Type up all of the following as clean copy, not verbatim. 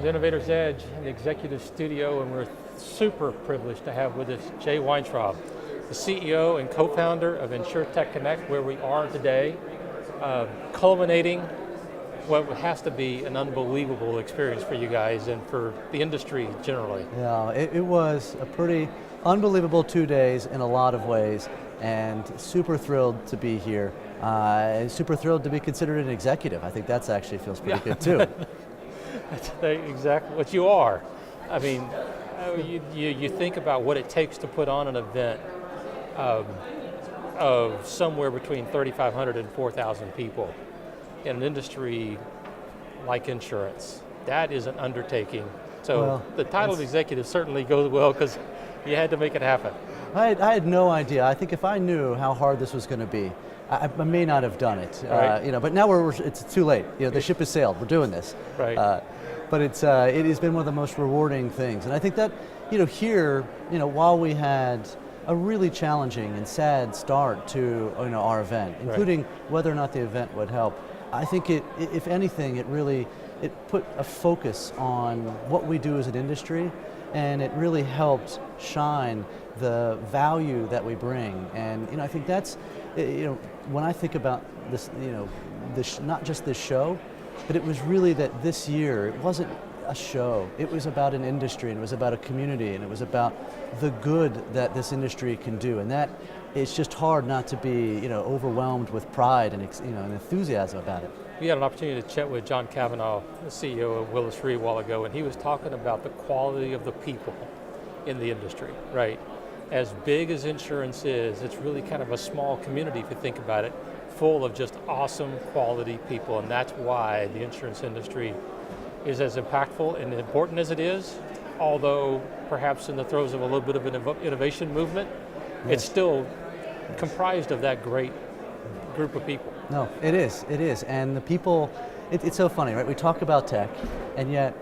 Welcome to Innovator's Edge in the Executive Studio, and we're super privileged to have with us Jay Weintraub, the CEO and co-founder of InsureTech Connect, where we are today, culminating what has to be an unbelievable experience for you guys and for the industry generally. Yeah, it was a pretty unbelievable 2 days in a lot of ways, and super thrilled to be here. And super thrilled to be considered an executive. I think that's actually feels pretty good too. That's exactly what you are. I mean, you think about what it takes to put on an event of somewhere between 3,500 and 4,000 people in an industry like insurance. That is an undertaking. So the title of executive certainly goes well because you had to make it happen. I had no idea. I think if I knew how hard this was going to be, I may not have done it. Right. But now it's too late. The ship has sailed. We're doing this. Right. But it has been one of the most rewarding things, and I think that here, while we had a really challenging and sad start to our event, including whether or not the event would help, I think if anything, it put a focus on what we do as an industry, and it really helped shine the value that we bring. And I think that's when I think about this, not just this show, but it was really that this year, it wasn't a show, it was about an industry, and it was about a community, and it was about the good that this industry can do. And that it's just hard not to be overwhelmed with pride and and enthusiasm about it. We had an opportunity to chat with John Cavanaugh, the CEO of Willis Re, a while ago, and he was talking about the quality of the people in the industry, right? As big as insurance is, it's really kind of a small community if you think about it, full of just awesome quality people, and that's why the insurance industry is as impactful and important as it is, although perhaps in the throes of a little bit of an innovation movement, it's still comprised of that great group of people. No, it is, and the people, it's so funny, right? We talk about tech, and yet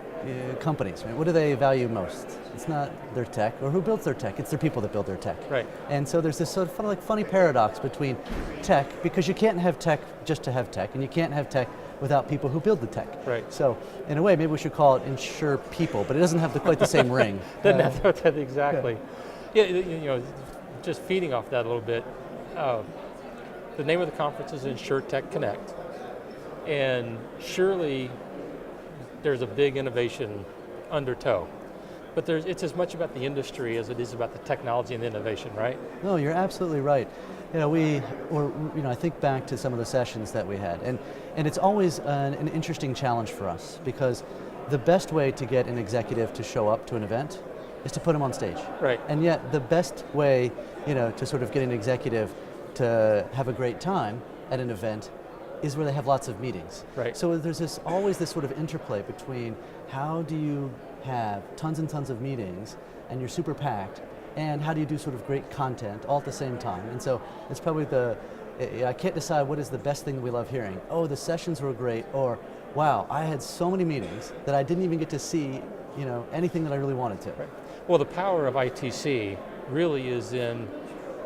companies, right? What do they value most? It's not their tech, or who builds their tech, it's their people that build their tech. Right. And so there's this sort of funny paradox between tech, because you can't have tech just to have tech, and you can't have tech without people who build the tech. Right. So in a way, maybe we should call it Insure People, but it doesn't have quite the same ring. Doesn't have that exactly. Yeah, just feeding off that a little bit, the name of the conference is InsureTech Connect, and surely there's a big innovation undertow. But it's as much about the industry as it is about the technology and the innovation, right? No, you're absolutely right. I think back to some of the sessions that we had, and it's always an interesting challenge for us, because the best way to get an executive to show up to an event is to put them on stage. Right. And yet the best way, to sort of get an executive to have a great time at an event is where they have lots of meetings. Right. So there's always this sort of interplay between how do you have tons and tons of meetings and you're super packed, and how do you do sort of great content all at the same time. And so it's probably I can't decide what is the best thing that we love hearing. Oh, the sessions were great, or wow, I had so many meetings that I didn't even get to see anything that I really wanted to. Right. Well, the power of ITC really is in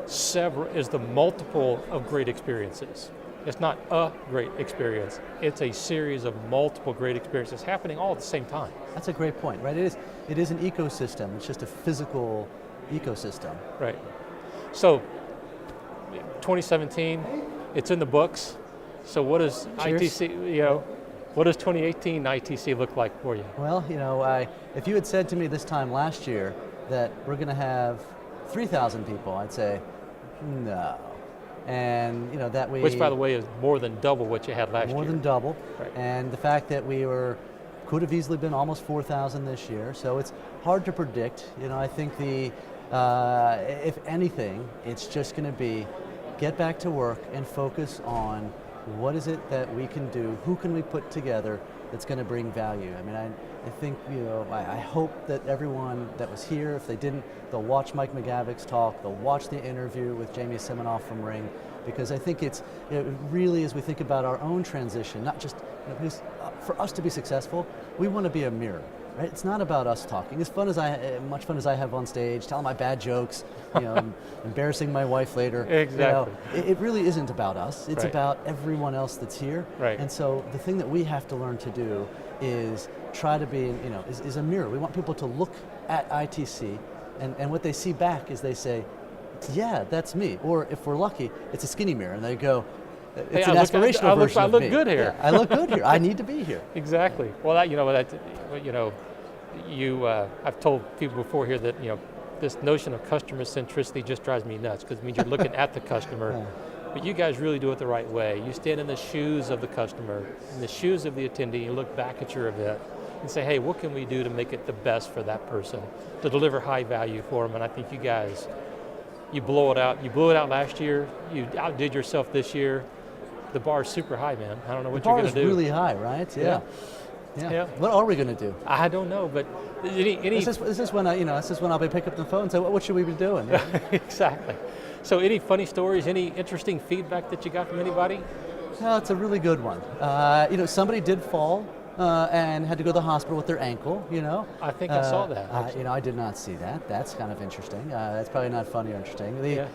the multiple of great experiences. It's not a great experience, it's a series of multiple great experiences happening all at the same time. That's a great point, right? It is an ecosystem, it's just a physical ecosystem. Right. So, 2017, it's in the books. So what does ITC, what does 2018 ITC look like for you? Well, if you had said to me this time last year that we're going to have 3,000 people, I'd say, no. And which, by the way, is more than double what you had last year. More than double. Right. And the fact that could have easily been almost 4,000 this year, so it's hard to predict. I think if anything, it's just going to be get back to work and focus on what is it that we can do, who can we put together that's going to bring value. I mean, I think, I hope that everyone that was here, if they didn't, they'll watch Mike McGavick's talk, they'll watch the interview with Jamie Siminoff from Ring, because I think it's really, as we think about our own transition, not just, because for us to be successful, we want to be a mirror. Right? It's not about us talking. As much fun as I have on stage, telling my bad jokes, embarrassing my wife later. Exactly. It really isn't about us. It's about everyone else that's here. Right. And so the thing that we have to learn to do is try to be, is a mirror. We want people to look at ITC, and what they see back is they say, yeah, that's me. Or if we're lucky, it's a skinny mirror, and they go, it's an aspirational version of me. I look good here. Yeah, I look good here. I need to be here. Exactly. Well, I've told people before here that this notion of customer centricity just drives me nuts, because it means you're looking at the customer. Yeah. But you guys really do it the right way. You stand in the shoes of the customer, in the shoes of the attendee, you look back at your event and say, hey, what can we do to make it the best for that person, to deliver high value for them? And I think you guys, you blow it out. You blew it out last year. You outdid yourself this year. The bar's super high, man. I don't know what you're going to do. The bar is really high, right? Yeah. What are we going to do? I don't know, but This is when I'll be picking up the phone and say, what should we be doing? Exactly. So any funny stories, any interesting feedback that you got from anybody? No, it's a really good one. Somebody did fall and had to go to the hospital with their ankle, I think I saw that. I did not see that. That's kind of interesting. That's probably not funny or interesting.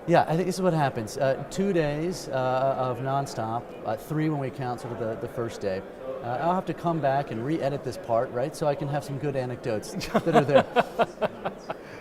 Yeah, I think this is what happens. 2 days of nonstop, 3 when we count sort of the first day. I'll have to come back and re-edit this part, right, so I can have some good anecdotes that are there.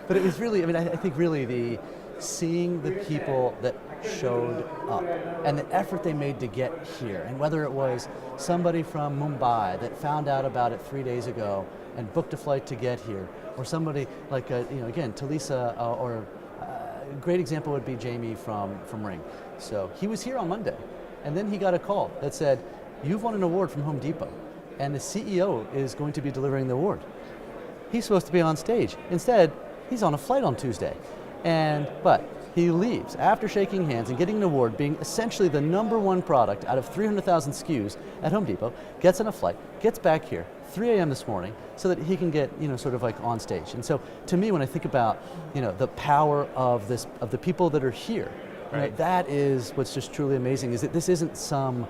But it was really, I think really seeing the people that showed up and the effort they made to get here, and whether it was somebody from Mumbai that found out about it 3 days ago and booked a flight to get here, or somebody like, again, Talisa, or a great example would be Jamie from Ring. So he was here on Monday, and then he got a call that said, you've won an award from Home Depot, and the CEO is going to be delivering the award. He's supposed to be on stage. Instead, he's on a flight on Tuesday. But he leaves after shaking hands and getting an award, being essentially the #1 product out of 300,000 SKUs at Home Depot, gets on a flight, gets back here, 3 a.m. this morning, so that he can get, sort of like on stage. And so to me, when I think about, the power of the people that are here, right, that is what's just truly amazing, is that this isn't some,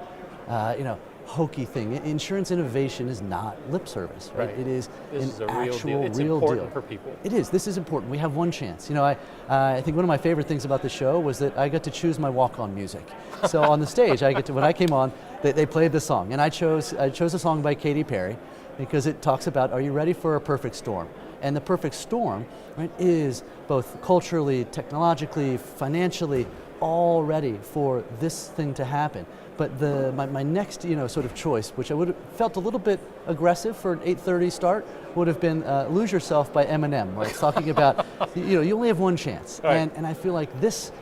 hokey thing. Insurance innovation is not lip service, right? It is an actual It's real important deal for people. It is. This is important. We have one chance. I think one of my favorite things about the show was that I got to choose my walk-on music. So on the stage, when I came on, they played the song, and I chose a song by Katy Perry because it talks about, are you ready for a perfect storm? And the perfect storm, right, is both culturally, technologically, financially, all ready for this thing to happen. But my next, sort of choice, which I would have felt a little bit aggressive for an 8:30 start, would have been "Lose Yourself" by Eminem, where it's talking about, you only have one chance, right, and I feel like this,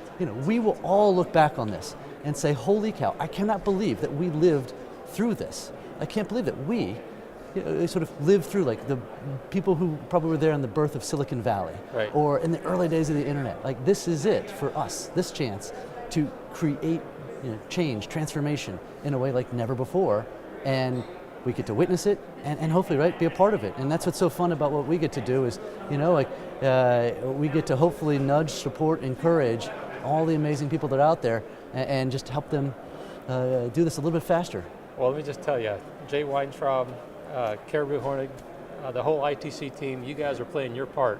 we will all look back on this and say, holy cow, I cannot believe that we lived through this. I can't believe that we sort of lived through, like, the people who probably were there in the birth of Silicon Valley, right, or in the early days of the internet. Like, this is it for us, this chance to create change, transformation in a way like never before, and we get to witness it and hopefully, right, be a part of it. And that's what's so fun about what we get to do is, we get to hopefully nudge, support, encourage all the amazing people that are out there and just help them do this a little bit faster. Well, let me just tell you, Jay Weintraub, Caribou Hornig, the whole ITC team, you guys are playing your part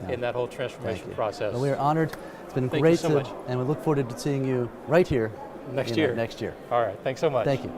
in that whole transformation process. Well, we are honored. It's been Thank great you so much. and we look forward to seeing you right here next year. Next year. All right, thanks so much. Thank you.